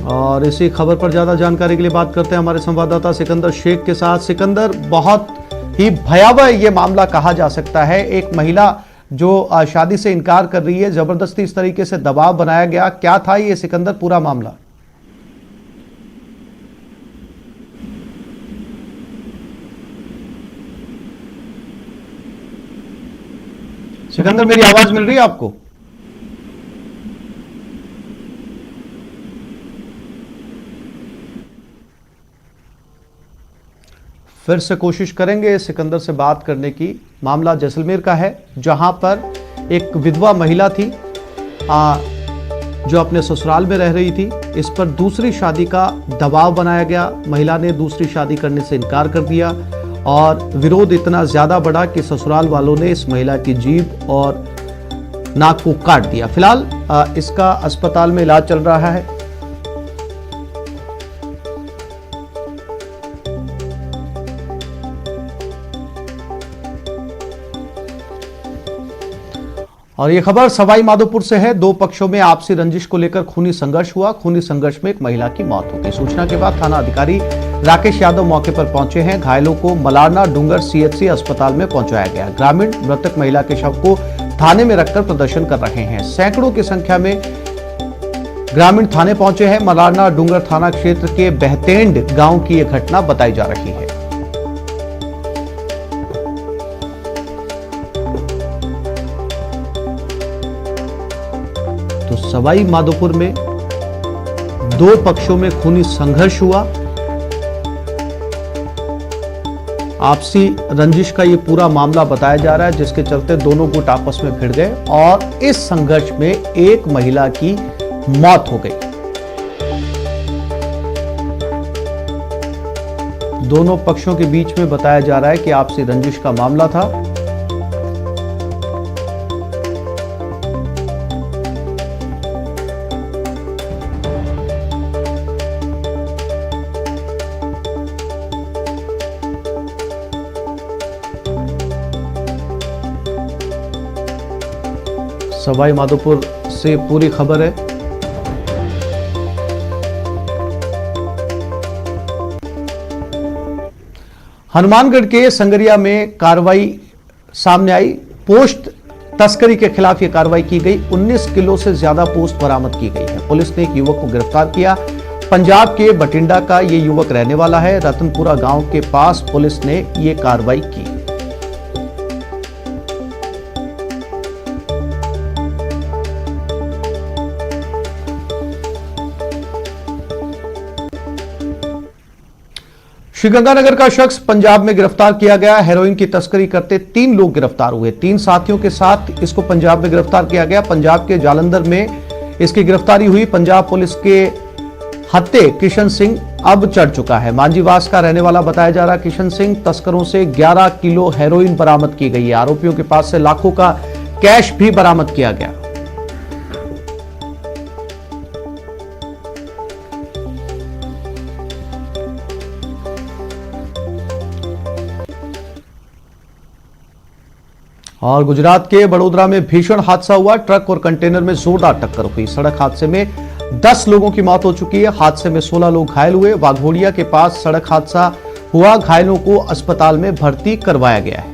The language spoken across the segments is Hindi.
और इसी खबर पर ज्यादा जानकारी के लिए बात करते हैं हमारे संवाददाता सिकंदर शेख के साथ। सिकंदर, बहुत ही भयावह ये मामला कहा जा सकता है। एक महिला जो शादी से इनकार कर रही है, जबरदस्ती इस तरीके से दबाव बनाया गया, क्या था ये सिकंदर पूरा मामला? सिकंदर, मेरी आवाज मिल रही है आपको? फिर से कोशिश करेंगे सिकंदर से बात करने की। मामला जैसलमेर का है, जहां पर एक विधवा महिला थी जो अपने ससुराल में रह रही थी। इस पर दूसरी शादी का दबाव बनाया गया। महिला ने दूसरी शादी करने से इनकार कर दिया और विरोध इतना ज्यादा बढ़ा कि ससुराल वालों ने इस महिला की जीभ और नाक को काट दिया। फिलहाल इसका अस्पताल में इलाज चल रहा है। और ये खबर सवाई माधोपुर से है। दो पक्षों में आपसी रंजिश को लेकर खूनी संघर्ष हुआ। खूनी संघर्ष में एक महिला की मौत हो गई। सूचना के बाद थाना अधिकारी राकेश यादव मौके पर पहुंचे हैं। घायलों को मलारना डूंगर सीएचसी अस्पताल में पहुंचाया गया। ग्रामीण मृतक महिला के शव को थाने में रखकर प्रदर्शन कर रहे हैं। सैकड़ों की संख्या में ग्रामीण थाने पहुंचे हैं। मलारना डूंगर थाना क्षेत्र के बहतेंड गांव की यह घटना बताई जा रही है। तो सवाई माधोपुर में दो पक्षों में खूनी संघर्ष हुआ। आपसी रंजिश का ये पूरा मामला बताया जा रहा है, जिसके चलते दोनों गुट आपस में भिड़ गए और इस संघर्ष में एक महिला की मौत हो गई। दोनों पक्षों के बीच में बताया जा रहा है कि आपसी रंजिश का मामला था। सवाई माधोपुर से पूरी खबर है। हनुमानगढ़ के संगरिया में कार्रवाई सामने आई। पोस्ट तस्करी के खिलाफ यह कार्रवाई की गई। 19 किलो से ज्यादा पोस्ट बरामद की गई है। पुलिस ने एक युवक को गिरफ्तार किया। पंजाब के बठिंडा का यह युवक रहने वाला है। रतनपुरा गांव के पास पुलिस ने यह कार्रवाई की। श्रीगंगानगर का शख्स पंजाब में गिरफ्तार किया गया। हेरोइन की तस्करी करते 3 लोग गिरफ्तार हुए। 3 साथियों के साथ इसको पंजाब में गिरफ्तार किया गया। पंजाब के जालंधर में इसकी गिरफ्तारी हुई। पंजाब पुलिस के हत्थे किशन सिंह अब चढ़ चुका है। मांझीवास का रहने वाला बताया जा रहा किशन सिंह। तस्करों से 11 किलो हेरोइन बरामद की गई है। आरोपियों के पास से लाखों का कैश भी बरामद किया गया। और गुजरात के बड़ोदरा में भीषण हादसा हुआ। ट्रक और कंटेनर में जोरदार टक्कर हुई। सड़क हादसे में 10 लोगों की मौत हो चुकी है। हादसे में 16 लोग घायल हुए। वाघोड़िया के पास सड़क हादसा हुआ। घायलों को अस्पताल में भर्ती करवाया गया है।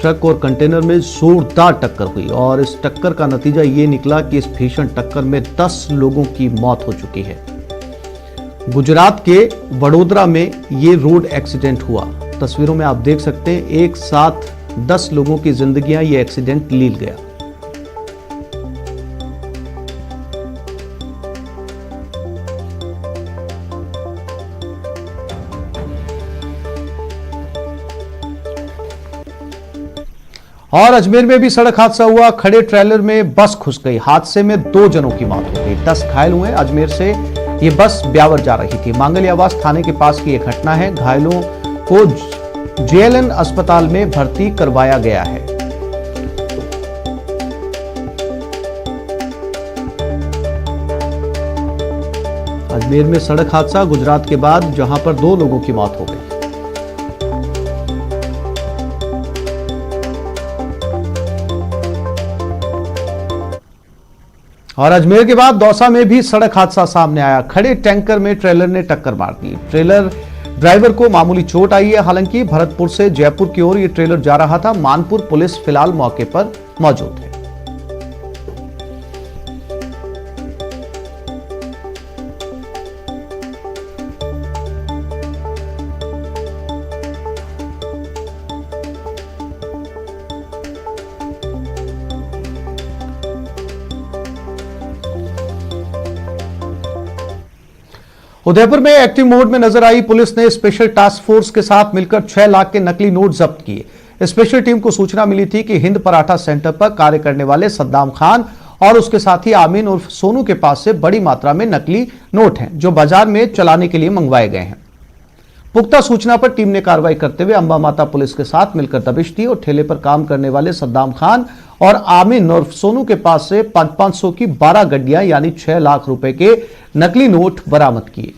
ट्रक और कंटेनर में जोरदार टक्कर हुई और इस टक्कर का नतीजा ये निकला कि इस भीषण टक्कर में 10 लोगों की मौत हो चुकी है। गुजरात के वडोदरा में ये रोड एक्सीडेंट हुआ। तस्वीरों में आप देख सकते हैं, एक साथ 10 लोगों की जिंदगियां ये एक्सीडेंट लील गया। और अजमेर में भी सड़क हादसा हुआ। खड़े ट्रेलर में बस घुस गई। हादसे में 2 जनों की मौत हो गई। 10 घायल हुए। अजमेर से ये बस ब्यावर जा रही थी। मांगलियावास थाने के पास की यह घटना है। घायलों को जेएलएन अस्पताल में भर्ती करवाया गया है। अजमेर में सड़क हादसा गुजरात के बाद, जहां पर 2 लोगों की मौत हो गई। और अजमेर के बाद दौसा में भी सड़क हादसा सामने आया। खड़े टैंकर में ट्रेलर ने टक्कर मार दी। ट्रेलर ड्राइवर को मामूली चोट आई है। हालांकि भरतपुर से जयपुर की ओर ये ट्रेलर जा रहा था। मानपुर पुलिस फिलहाल मौके पर मौजूद है। उदयपुर में एक्टिव मोड में नजर आई पुलिस ने स्पेशल टास्क फोर्स के साथ मिलकर 6 लाख के नकली नोट जब्त किए। स्पेशल टीम को सूचना मिली थी कि हिंद पराठा सेंटर पर कार्य करने वाले सद्दाम खान और उसके साथी आमीन उर्फ सोनू के पास से बड़ी मात्रा में नकली नोट हैं, जो बाजार में चलाने के लिए मंगवाए गए हैं। पुख्ता सूचना पर टीम ने कार्रवाई करते हुए अंबा माता पुलिस के साथ मिलकर दबिश दी और ठेले पर काम करने वाले सद्दाम खान और आमीन उर्फ सोनू के पास से 500 की 12 गड्डियां यानी 6 लाख रुपए के नकली नोट बरामद किए।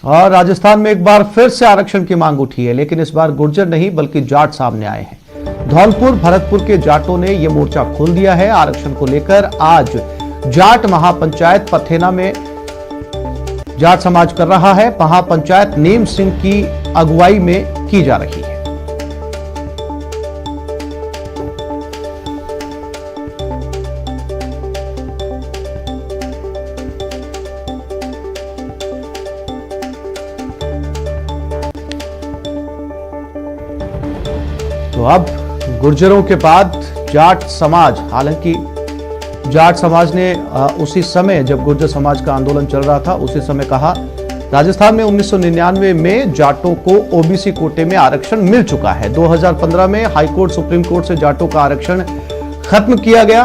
और राजस्थान में एक बार फिर से आरक्षण की मांग उठी है, लेकिन इस बार गुर्जर नहीं बल्कि जाट सामने आए हैं। धौलपुर भरतपुर के जाटों ने यह मोर्चा खोल दिया है। आरक्षण को लेकर आज जाट महापंचायत पथेना में जाट समाज कर रहा है। महापंचायत नेम सिंह की अगुवाई में की जा रही है। तो अब गुर्जरों के बाद जाट समाज, हालांकि जाट समाज ने उसी समय जब गुर्जर समाज का आंदोलन चल रहा था उसी समय कहा, राजस्थान में 1999 में जाटों को ओबीसी कोटे में आरक्षण मिल चुका है। 2015 में हाईकोर्ट सुप्रीम कोर्ट से जाटों का आरक्षण खत्म किया गया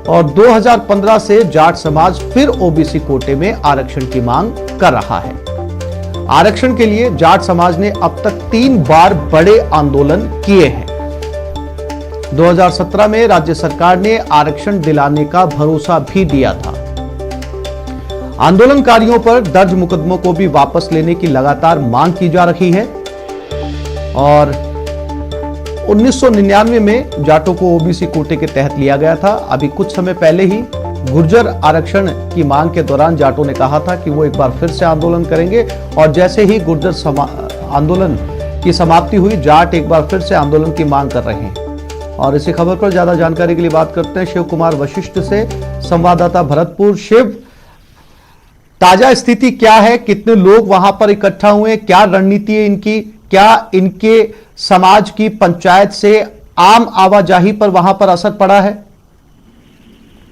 और 2015 से जाट समाज फिर ओबीसी कोटे में आरक्षण की मांग कर रहा है। आरक्षण के लिए जाट समाज ने अब तक 3 बार बड़े आंदोलन किए हैं। 2017 में राज्य सरकार ने आरक्षण दिलाने का भरोसा भी दिया था। आंदोलनकारियों पर दर्ज मुकदमों को भी वापस लेने की लगातार मांग की जा रही है और 1999 में जाटों को ओबीसी कोटे के तहत लिया गया था। अभी कुछ समय पहले ही गुर्जर आरक्षण की मांग के दौरान जाटों ने कहा था कि वो एक बार फिर से आंदोलन करेंगे और जैसे ही गुर्जर आंदोलन की समाप्ति हुई, जाट एक बार फिर से आंदोलन की मांग कर रहे हैं। और इसी खबर पर ज्यादा जानकारी के लिए बात करते हैं शिव कुमार वशिष्ठ से, संवाददाता भरतपुर। शिव, ताजा स्थिति क्या है? कितने लोग वहां पर इकट्ठा हुए? क्या रणनीति है इनकी? क्या इनके समाज की पंचायत से आम आवाजाही पर वहां पर असर पड़ा है?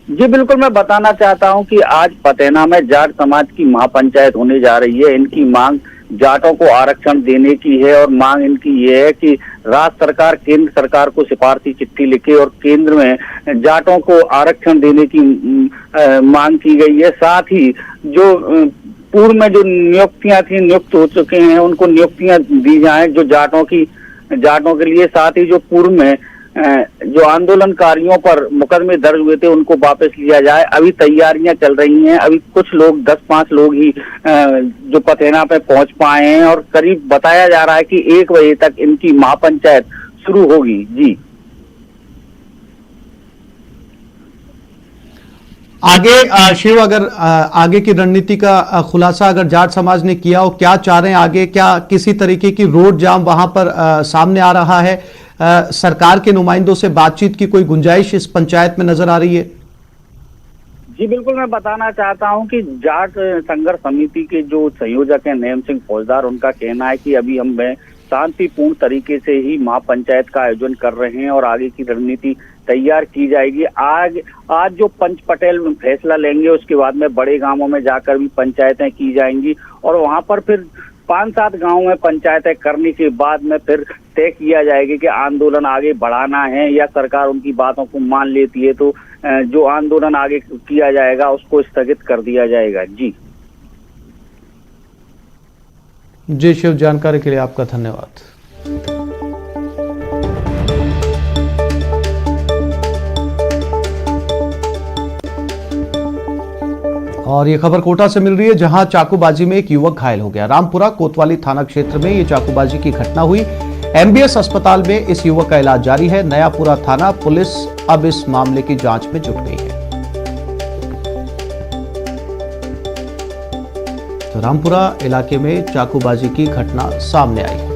जी बिल्कुल, मैं बताना चाहता हूं कि आज पतेना में जाट समाज की महापंचायत होने जा रही है। इनकी मांग जाटों को आरक्षण देने की है और मांग इनकी ये है कि राज्य सरकार केंद्र सरकार को सिफारसी चिट्ठी लिखे और केंद्र में जाटों को आरक्षण देने की मांग की गई है। साथ ही जो पूर्व में जो नियुक्तियां थी, नियुक्त हो चुके हैं, उनको नियुक्तियां दी जाएं जो जाटों के लिए। साथ ही जो पूर्व में जो आंदोलनकारियों पर मुकदमे दर्ज हुए थे उनको वापस लिया जाए। अभी तैयारियां चल रही हैं। अभी कुछ लोग 10-5 लोग ही जो पतेना पे पहुंच पाए हैं और करीब बताया जा रहा है कि 1 बजे तक इनकी महापंचायत शुरू होगी। जी आगे शिव, अगर आगे की रणनीति का खुलासा अगर जाट समाज ने किया हो, क्या चाह रहे हैं आगे? क्या किसी तरीके की रोड जाम वहां पर सामने आ रहा है? सरकार के नुमाइंदों से बातचीत की कोई गुंजाइश इस पंचायत में नजर आ रही है? जी बिल्कुल, मैं बताना चाहता हूं कि जाट संघर्ष समिति के जो संयोजक हैं नेम सिंह फौजदार, उनका कहना है कि अभी हम शांतिपूर्ण तरीके से ही महापंचायत का आयोजन कर रहे हैं और आगे की रणनीति तैयार की जाएगी। आज जो पंच पटेल फैसला लेंगे उसके बाद में बड़े गांवों में जाकर भी पंचायतें की जाएंगी और वहां पर फिर 5-7 गांवों में पंचायतें करने के बाद में फिर तय किया जाएगा कि आंदोलन आगे बढ़ाना है या सरकार उनकी बातों को मान लेती है तो जो आंदोलन आगे किया जाएगा उसको स्थगित कर दिया जाएगा। जी शिव, जानकारी के लिए आपका धन्यवाद। और ये खबर कोटा से मिल रही है, जहां चाकूबाजी में एक युवक घायल हो गया। रामपुरा कोतवाली थाना क्षेत्र में ये चाकूबाजी की घटना हुई। एमबीएस अस्पताल में इस युवक का इलाज जारी है। नयापुरा थाना पुलिस अब इस मामले की जांच में जुट गई है। तो रामपुरा इलाके में चाकूबाजी की घटना सामने आई है।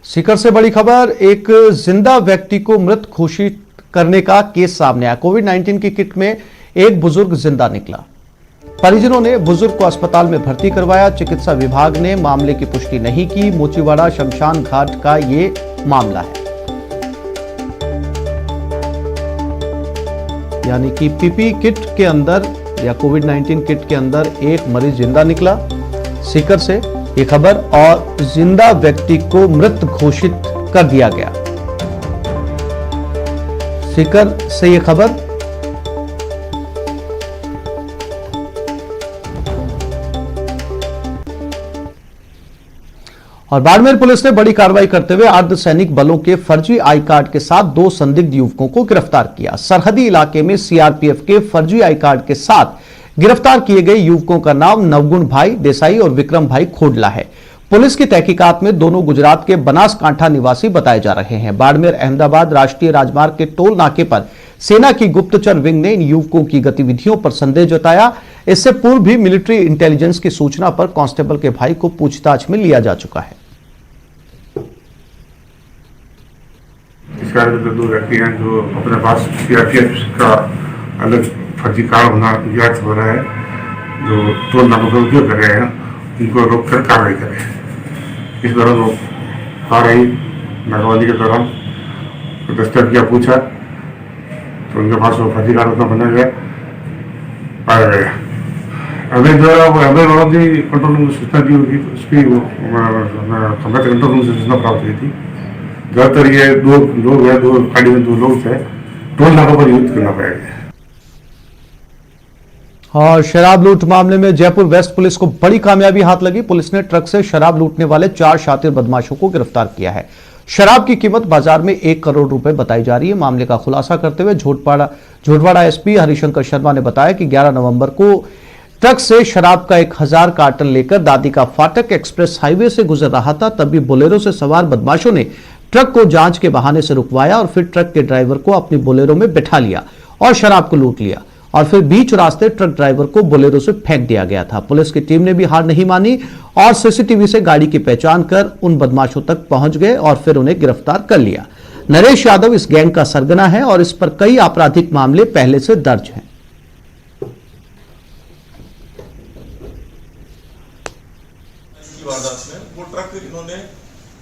सीकर से बड़ी खबर, एक जिंदा व्यक्ति को मृत घोषित करने का केस सामने आया। कोविड-19 की किट में एक बुजुर्ग जिंदा निकला। परिजनों ने बुजुर्ग को अस्पताल में भर्ती करवाया। चिकित्सा विभाग ने मामले की पुष्टि नहीं की। मोचीवाड़ा शमशान घाट का ये मामला है, यानी कि पीपी किट के अंदर या कोविड-19 किट के अंदर एक मरीज जिंदा निकला। सीकर से ये खबर, और जिंदा व्यक्ति को मृत घोषित कर दिया गया। सीकर से ये खबर। और बाड़मेर पुलिस ने बड़ी कार्रवाई करते हुए अर्धसैनिक बलों के फर्जी आई कार्ड के साथ 2 संदिग्ध युवकों को गिरफ्तार किया। सरहदी इलाके में सीआरपीएफ के फर्जी आई कार्ड के साथ गिरफ्तार किए गए युवकों का नाम नवगुण भाई देसाई और विक्रम भाई खोडला है। पुलिस की तहकीकात में दोनों गुजरात के बनासकांठा निवासी बताए जा रहे हैं। बाड़मेर अहमदाबाद राष्ट्रीय राजमार्ग के टोल नाके पर सेना की गुप्तचर विंग ने इन युवकों की गतिविधियों पर संदेह जताया। इससे पूर्व भी मिलिट्री इंटेलिजेंस की सूचना पर कांस्टेबल के भाई को पूछताछ में लिया जा चुका है। इस कार्य में 2 व्यक्ति हैं जो अपने पास सीआरपीएफ का अलग फर्जी कार्ड होना ज्ञात हो रहा है, जो टोल नाकों का उपयोग कर रहे हैं, उनको रोक कर कार्रवाई करें। इस दौरान वो कार्रवाई नाकाबंदी के दौरान दस्तक किया, पूछा तो उनके पास वो फर्जी कार्ड उतना बना गया, पाया गया। हमें जो हमें कंट्रोल रूम से सूचना दी होगी, उसकी हमें कंट्रोल रूम से सूचना प्राप्त हुई थी। ज्यादातर ये 2 लोग हैं, 2 गाड़ी में 2 लोग थे, टोल नाकों पर युद्ध करना पाया गया। और शराब लूट मामले में जयपुर वेस्ट पुलिस को बड़ी कामयाबी हाथ लगी। पुलिस ने ट्रक से शराब लूटने वाले 4 शातिर बदमाशों को गिरफ्तार किया है। शराब की कीमत बाजार में 1 करोड़ रुपए बताई जा रही है। मामले का खुलासा करते हुए झोटवाड़ा एसपी हरिशंकर शर्मा ने बताया कि 11 नवंबर को ट्रक से शराब का 1000 कार्टन लेकर दादी का फाटक एक्सप्रेस हाईवे से गुजर रहा था। तभी बोलेरो से सवार बदमाशों ने ट्रक को जांच के बहाने से रुकवाया और फिर ट्रक के ड्राइवर को अपनी बोलेरो में बिठा लिया और शराब को लूट लिया। और फिर बीच रास्ते ट्रक ड्राइवर को बोलेरो से फेंक दिया गया था। पुलिस की टीम ने भी हार नहीं मानी और सीसीटीवी से गाड़ी की पहचान कर उन बदमाशों तक पहुंच गए और फिर उन्हें गिरफ्तार कर लिया। नरेश यादव इस गैंग का सरगना है और इस पर कई आपराधिक मामले पहले से दर्ज हैं। वारदात में वो ट्रक इन्होंने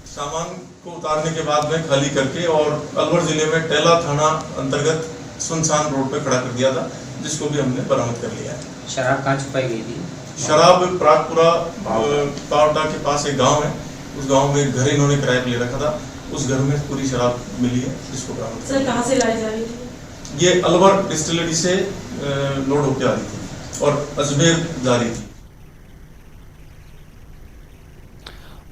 सामान को उतारने के बाद में खाली करके और अलवर जिले में टेला थाना अंतर्गत सुनसान रोड पे खड़ा कर दिया था, जिसको भी हमने बरामद कर लिया है। शराब कहाँ छुपाई गई थी? शराब प्रागपुरा पावटा के पास एक गांव है, उस गांव में घर इन्होंने किराए पे ले रखा था। उस घर में पूरी शराब मिली है, जिसको बरामद। सर कहाँ से लाई जा रही थी? ये अलवर डिस्टिलरी से लोड होकर आ रही थी और अजमेर जा रही थी।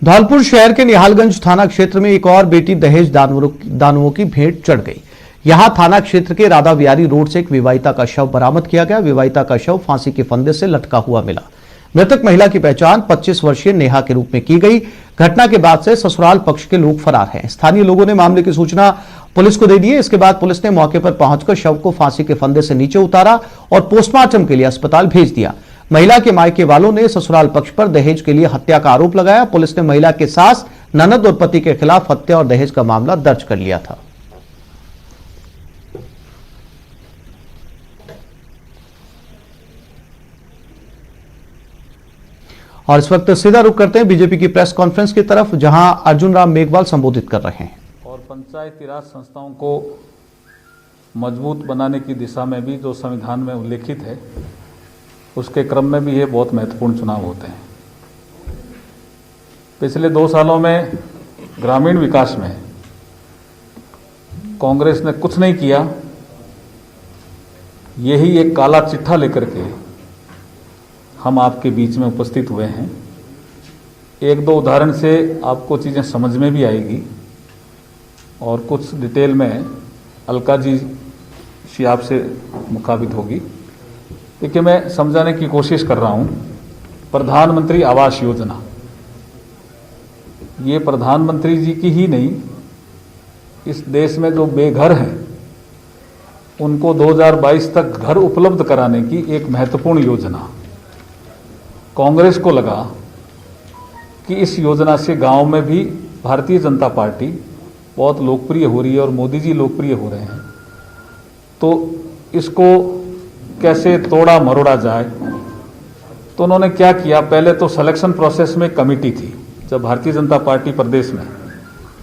धौलपुर शहर के निहालगंज थाना क्षेत्र में एक और बेटी दहेज दानवों की भेंट चढ़ गई। यहां थाना क्षेत्र के राधा विहारी रोड से एक विवाहिता का शव बरामद किया गया। विवाहिता का शव फांसी के फंदे से लटका हुआ मिला। मृतक महिला की पहचान 25 वर्षीय नेहा के रूप में की गई। घटना के बाद से ससुराल पक्ष के लोग फरार हैं। स्थानीय लोगों ने मामले की सूचना पुलिस को दे दी है। इसके बाद पुलिस ने मौके पर पहुंचकर शव को फांसी के फंदे से नीचे उतारा और पोस्टमार्टम के लिए अस्पताल भेज दिया। महिला के मायके वालों ने ससुराल पक्ष पर दहेज के लिए हत्या का आरोप लगाया। पुलिस ने महिला के सास, ननद और पति के खिलाफ हत्या और दहेज का मामला दर्ज कर लिया था। और इस वक्त सीधा रुख करते हैं बीजेपी की प्रेस कॉन्फ्रेंस की तरफ, जहां अर्जुन राम मेघवाल संबोधित कर रहे हैं। और पंचायती राज संस्थाओं को मजबूत बनाने की दिशा में भी जो संविधान में उल्लेखित है, उसके क्रम में भी ये बहुत महत्वपूर्ण चुनाव होते हैं। पिछले 2 सालों में ग्रामीण विकास में कांग्रेस ने कुछ नहीं किया। यही एक काला चिट्ठा लेकर के हम आपके बीच में उपस्थित हुए हैं। 1-2 उदाहरण से आपको चीज़ें समझ में भी आएगी और कुछ डिटेल में अलका जी से आपसे मुखातिब होगी। देखिए, मैं समझाने की कोशिश कर रहा हूं, प्रधानमंत्री आवास योजना ये प्रधानमंत्री जी की ही नहीं, इस देश में जो बेघर हैं उनको 2022 तक घर उपलब्ध कराने की एक महत्वपूर्ण योजना। कांग्रेस को लगा कि इस योजना से गांव में भी भारतीय जनता पार्टी बहुत लोकप्रिय हो रही है और मोदी जी लोकप्रिय हो रहे हैं, तो इसको कैसे तोड़ा मरोड़ा जाए। तो उन्होंने क्या किया, पहले तो सिलेक्शन प्रोसेस में कमेटी थी। जब भारतीय जनता पार्टी प्रदेश में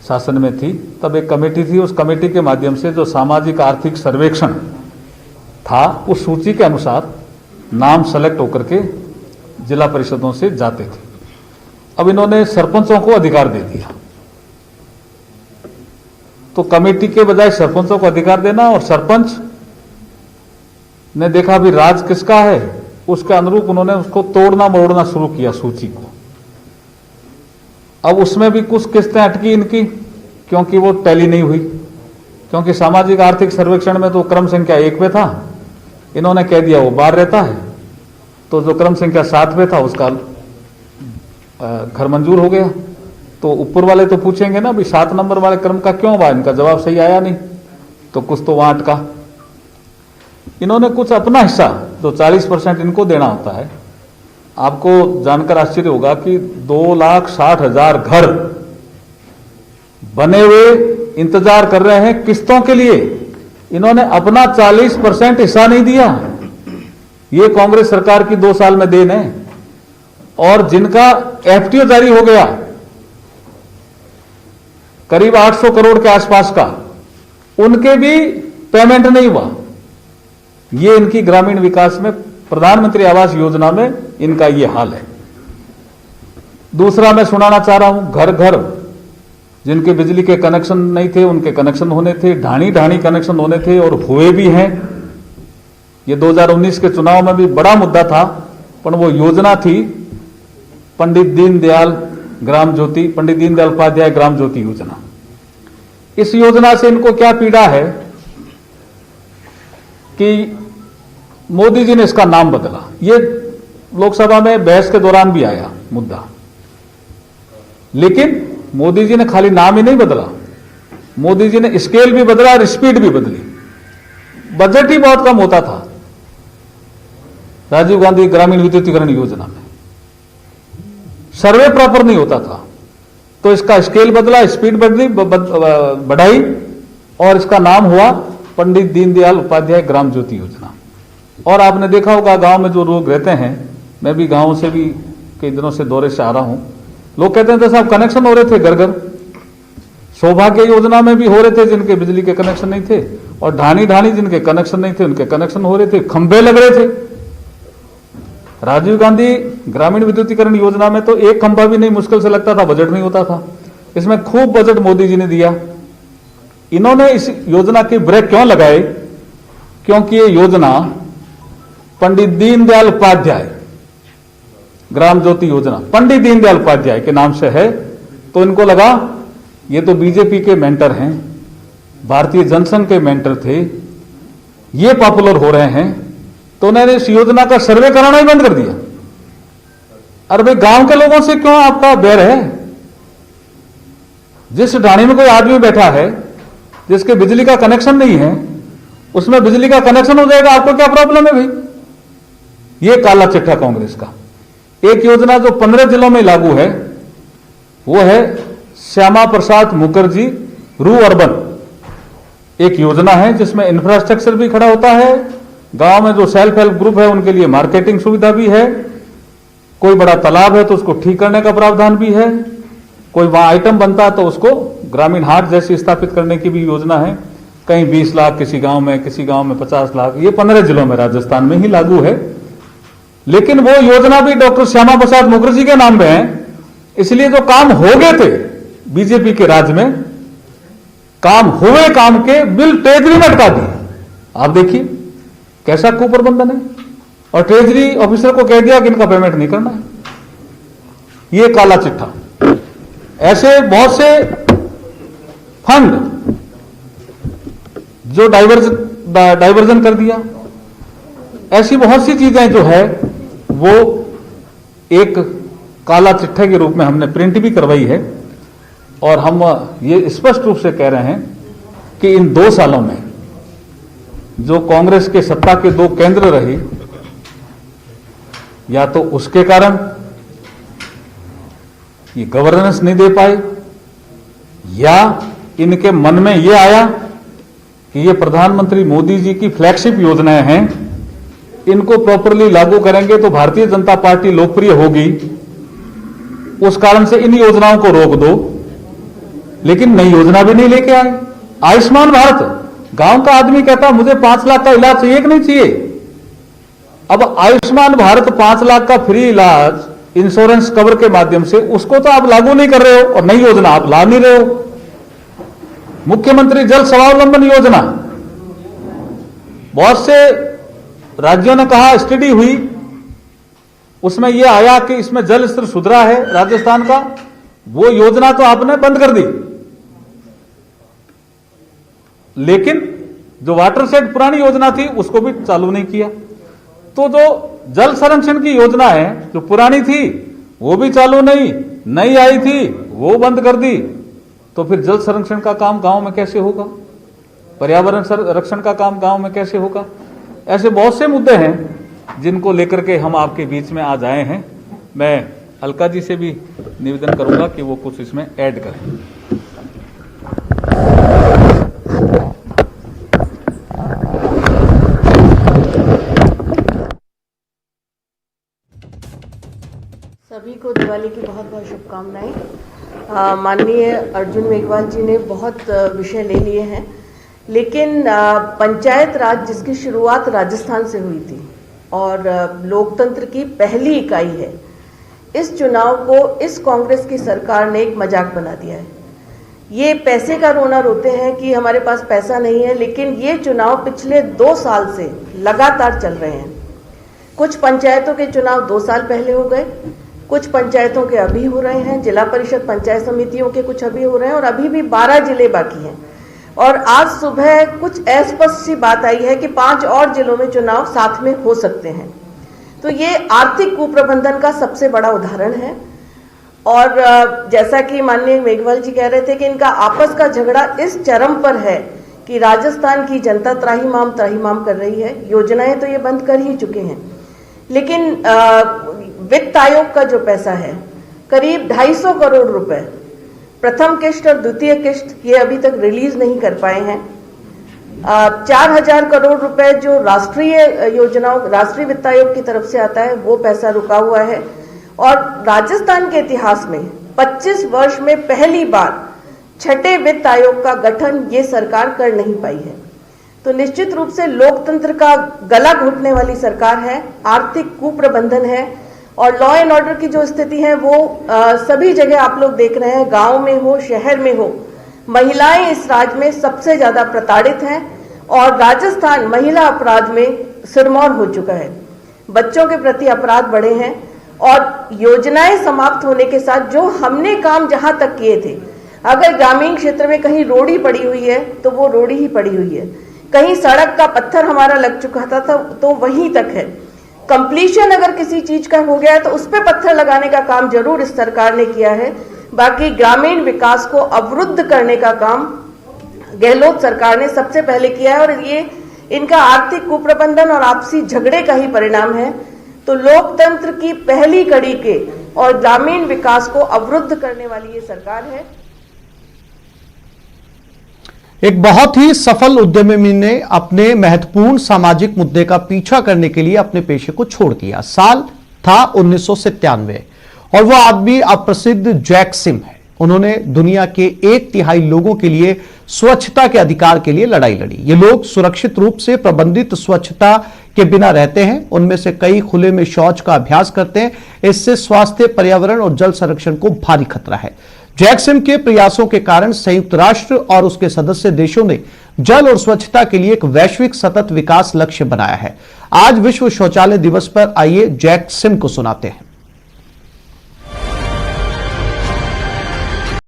शासन में थी तब एक कमेटी थी, उस कमेटी के माध्यम से जो सामाजिक आर्थिक सर्वेक्षण था उस सूची के अनुसार नाम सेलेक्ट होकर के जिला परिषदों से जाते थे। अब इन्होंने सरपंचों को अधिकार दे दिया, तो कमेटी के बजाय सरपंचों को अधिकार देना, और सरपंच ने देखा भी राज किसका है, उसके अनुरूप उन्होंने उसको तोड़ना मरोड़ना शुरू किया सूची को। अब उसमें भी कुछ किस्तें अटकी इनकी, क्योंकि वो टैली नहीं हुई, क्योंकि सामाजिक आर्थिक सर्वेक्षण में तो क्रम संख्या 1 पे था, इन्होंने कह दिया वो बाहर रहता है, तो जो क्रम संख्या 7 पे था उसका घर मंजूर हो गया। तो ऊपर वाले तो पूछेंगे ना भी 7 नंबर वाले क्रम का क्यों हुआ, इनका जवाब सही आया नहीं, तो कुछ तो वहां अटका। इन्होंने कुछ अपना हिस्सा जो 40% इनको देना होता है, आपको जानकर आश्चर्य होगा कि 2,60,000 घर बने हुए इंतजार कर रहे हैं किस्तों के लिए। इन्होंने अपना 40% हिस्सा नहीं दिया। ये कांग्रेस सरकार की 2 साल में देन है। और जिनका एफटीओ जारी हो गया करीब 800 करोड़ के आसपास का, उनके भी पेमेंट नहीं हुआ। ये इनकी ग्रामीण विकास में, प्रधानमंत्री आवास योजना में इनका ये हाल है। दूसरा मैं सुनाना चाह रहा हूं, घर घर जिनके बिजली के कनेक्शन नहीं थे उनके कनेक्शन होने थे, ढाणी ढाणी कनेक्शन होने थे और हुए भी हैं। ये 2019 के चुनाव में भी बड़ा मुद्दा था, पर वो योजना थी पंडित दीनदयाल ग्राम ज्योति, पंडित दीनदयाल उपाध्याय ग्राम ज्योति योजना। इस योजना से इनको क्या पीड़ा है कि मोदी जी ने इसका नाम बदला। ये लोकसभा में बहस के दौरान भी आया मुद्दा, लेकिन मोदी जी ने खाली नाम ही नहीं बदला, मोदी जी ने स्केल भी बदला और स्पीड भी बदली। बजट ही बहुत कम होता था राजीव गांधी ग्रामीण विद्युतीकरण योजना में, सर्वे प्रॉपर नहीं होता था, तो इसका स्केल बदला, स्पीड बदली, बढ़ाई और इसका नाम हुआ पंडित दीनदयाल उपाध्याय ग्राम ज्योति योजना। और आपने देखा होगा गांव में जो लोग रहते हैं, मैं भी गांव से भी कई दिनों से दौरे से आ रहा हूं, लोग कहते हैं साहब कनेक्शन हो रहे थे घर घर, सौभाग्य योजना में भी हो रहे थे जिनके बिजली के कनेक्शन नहीं थे, और ढाणी ढाणी जिनके कनेक्शन नहीं थे उनके कनेक्शन हो रहे थे, खंभे लग रहे थे। राजीव गांधी ग्रामीण विद्युतीकरण योजना में तो एक खंभा भी नहीं मुश्किल से लगता था, बजट नहीं होता था। इसमें खूब बजट मोदी जी ने दिया। इन्होंने इस योजना की ब्रेक क्यों लगाए? क्योंकि ये योजना पंडित दीनदयाल उपाध्याय ग्राम ज्योति योजना पंडित दीनदयाल उपाध्याय के नाम से है, तो इनको लगा ये तो बीजेपी के मेंटर हैं, भारतीय जनसंघ के मेंटर थे, ये पॉपुलर हो रहे हैं, तो उन्होंने इस योजना का सर्वे कराना ही बंद कर दिया। अरे भाई, गांव के लोगों से क्यों आपका बैर है? जिस ढाणी में कोई आदमी बैठा है जिसके बिजली का कनेक्शन नहीं है, उसमें बिजली का कनेक्शन हो जाएगा, आपको क्या प्रॉब्लम है भाई? ये काला चिट्ठा कांग्रेस का। एक योजना जो 15 जिलों में लागू है वो है श्यामा प्रसाद मुखर्जी रू अर्बन। एक योजना है जिसमें इंफ्रास्ट्रक्चर भी खड़ा होता है, गांव में जो सेल्फ हेल्प ग्रुप है उनके लिए मार्केटिंग सुविधा भी है, कोई बड़ा तालाब है तो उसको ठीक करने का प्रावधान भी है, कोई वहां आइटम बनता है तो उसको ग्रामीण हाट जैसी स्थापित करने की भी योजना है। कहीं 20 लाख किसी गांव में 50 लाख, ये 15 जिलों में राजस्थान में ही लागू है। लेकिन वो योजना भी डॉक्टर श्यामा प्रसाद मुखर्जी के नाम पे है, इसलिए जो काम हो गए थे बीजेपी के राज में, काम हुए काम के बिल ट्रेजरी में अटका दिए। आप देखिए कैसा कुप्रबंधन है, और ट्रेजरी ऑफिसर को कह दिया कि इनका पेमेंट नहीं करना है। ये काला चिट्ठा। ऐसे बहुत से फंड जो डाइवर्जन कर दिया। ऐसी बहुत सी चीजें जो है वो एक काला चिट्ठा के रूप में हमने प्रिंट भी करवाई है, और हम ये स्पष्ट रूप से कह रहे हैं कि इन 2 सालों में जो कांग्रेस के सत्ता के 2 केंद्र रहे, या तो उसके कारण ये गवर्नेंस नहीं दे पाए, या इनके मन में ये आया कि ये प्रधानमंत्री मोदी जी की फ्लैगशिप योजनाएं हैं, इनको प्रॉपरली लागू करेंगे तो भारतीय जनता पार्टी लोकप्रिय होगी, उस कारण से इन योजनाओं को रोक दो। लेकिन नई योजना भी नहीं लेके आए। आयुष्मान भारत, गांव का आदमी कहता मुझे 5 लाख का इलाज चाहिए कि नहीं चाहिए। अब आयुष्मान भारत 5 लाख का फ्री इलाज इंश्योरेंस कवर के माध्यम से, उसको तो आप लागू नहीं कर रहे हो, और नई योजना आप ला नहीं रहे हो। मुख्यमंत्री जल स्वावलंबन योजना, बहुत से राज्यों ने कहा, स्टडी हुई, उसमें यह आया कि इसमें जल स्तर सुधरा है राजस्थान का, वो योजना तो आपने बंद कर दी। लेकिन जो वाटरशेड पुरानी योजना थी उसको भी चालू नहीं किया। तो जो जल संरक्षण की योजना है जो पुरानी थी वो भी चालू नहीं, नई आई थी वो बंद कर दी। तो फिर जल संरक्षण का काम गांव में कैसे होगा, पर्यावरण संरक्षण का काम गांव में कैसे होगा। ऐसे बहुत से मुद्दे हैं जिनको लेकर के हम आपके बीच में आज आए हैं। मैं अलका जी से भी निवेदन करूंगा कि वो कुछ इसमें ऐड करें। सभी को दिवाली की बहुत बहुत शुभकामनाएं। माननीय अर्जुन मेघवाल जी ने बहुत विषय ले लिए हैं, लेकिन पंचायत राज जिसकी शुरुआत राजस्थान से हुई थी और लोकतंत्र की पहली इकाई है, इस चुनाव को इस कांग्रेस की सरकार ने एक मजाक बना दिया है। ये पैसे का रोना रोते हैं कि हमारे पास पैसा नहीं है, लेकिन ये चुनाव पिछले 2 साल से लगातार चल रहे हैं। कुछ पंचायतों के चुनाव 2 साल पहले हो गए, कुछ पंचायतों के अभी हो रहे हैं, जिला परिषद पंचायत समितियों के कुछ अभी हो रहे हैं, और अभी भी 12 जिले बाकी हैं। और आज सुबह कुछ अस्पष्ट सी बात आई है कि 5 और जिलों में चुनाव साथ में हो सकते हैं। तो ये आर्थिक कुप्रबंधन का सबसे बड़ा उदाहरण है। और जैसा कि माननीय मेघवाल जी कह रहे थे कि इनका आपस का झगड़ा इस चरम पर है कि राजस्थान की जनता त्राहिमाम कर रही है। योजनाएं तो ये बंद कर ही चुके हैं, लेकिन वित्त आयोग का जो पैसा है करीब 250 करोड़ रुपए, प्रथम किश्त और द्वितीय किश्त, ये अभी तक रिलीज नहीं कर पाए हैं। 4000 करोड़ रुपए जो राष्ट्रीय योजनाओं, राष्ट्रीय वित्त आयोग की तरफ से आता है, वो पैसा रुका हुआ है। और राजस्थान के इतिहास में 25 वर्ष में पहली बार 6ठे वित्त आयोग का गठन ये सरकार कर नहीं पाई है। तो निश्चित रूप से लोकतंत्र का गला घोटने वाली सरकार है, आर्थिक कुप्रबंधन है, और लॉ एंड ऑर्डर की जो स्थिति है वो सभी जगह आप लोग देख रहे हैं, गांव में हो शहर में हो, महिलाएं इस राज्य में सबसे ज्यादा प्रताड़ित हैं, और राजस्थान महिला अपराध में सिरमौर हो चुका है। बच्चों के प्रति अपराध बढ़े हैं, और योजनाएं समाप्त होने के साथ जो हमने काम जहां तक किए थे, अगर ग्रामीण क्षेत्र में कहीं रोड़ी पड़ी हुई है तो वो रोड़ी ही पड़ी हुई है, कहीं सड़क का पत्थर हमारा लग चुका था तो वहीं तक है। कंप्लीशन अगर किसी चीज का हो गया है तो उस पर पत्थर लगाने का काम जरूर इस सरकार ने किया है, बाकी ग्रामीण विकास को अवरुद्ध करने का काम गहलोत सरकार ने सबसे पहले किया है, और ये इनका आर्थिक कुप्रबंधन और आपसी झगड़े का ही परिणाम है। तो लोकतंत्र की पहली कड़ी के और ग्रामीण विकास को अवरुद्ध करने वाली ये सरकार है। एक बहुत ही सफल उद्यमी ने अपने महत्वपूर्ण सामाजिक मुद्दे का पीछा करने के लिए अपने पेशे को छोड़ दिया। साल था 1997 और वह आदमी अब प्रसिद्ध जैक सिम है। उन्होंने दुनिया के 1/3 लोगों के लिए स्वच्छता के अधिकार के लिए लड़ाई लड़ी। ये लोग सुरक्षित रूप से प्रबंधित स्वच्छता के बिना रहते हैं। उनमें से कई खुले में शौच का अभ्यास करते हैं। इससे स्वास्थ्य, पर्यावरण और जल संरक्षण को भारी खतरा है। जैक सिम के प्रयासों के कारण संयुक्त राष्ट्र और उसके सदस्य देशों ने जल और स्वच्छता के लिए एक वैश्विक सतत विकास लक्ष्य बनाया है। आज विश्व शौचालय दिवस पर आइए जैक सिम को सुनाते हैं।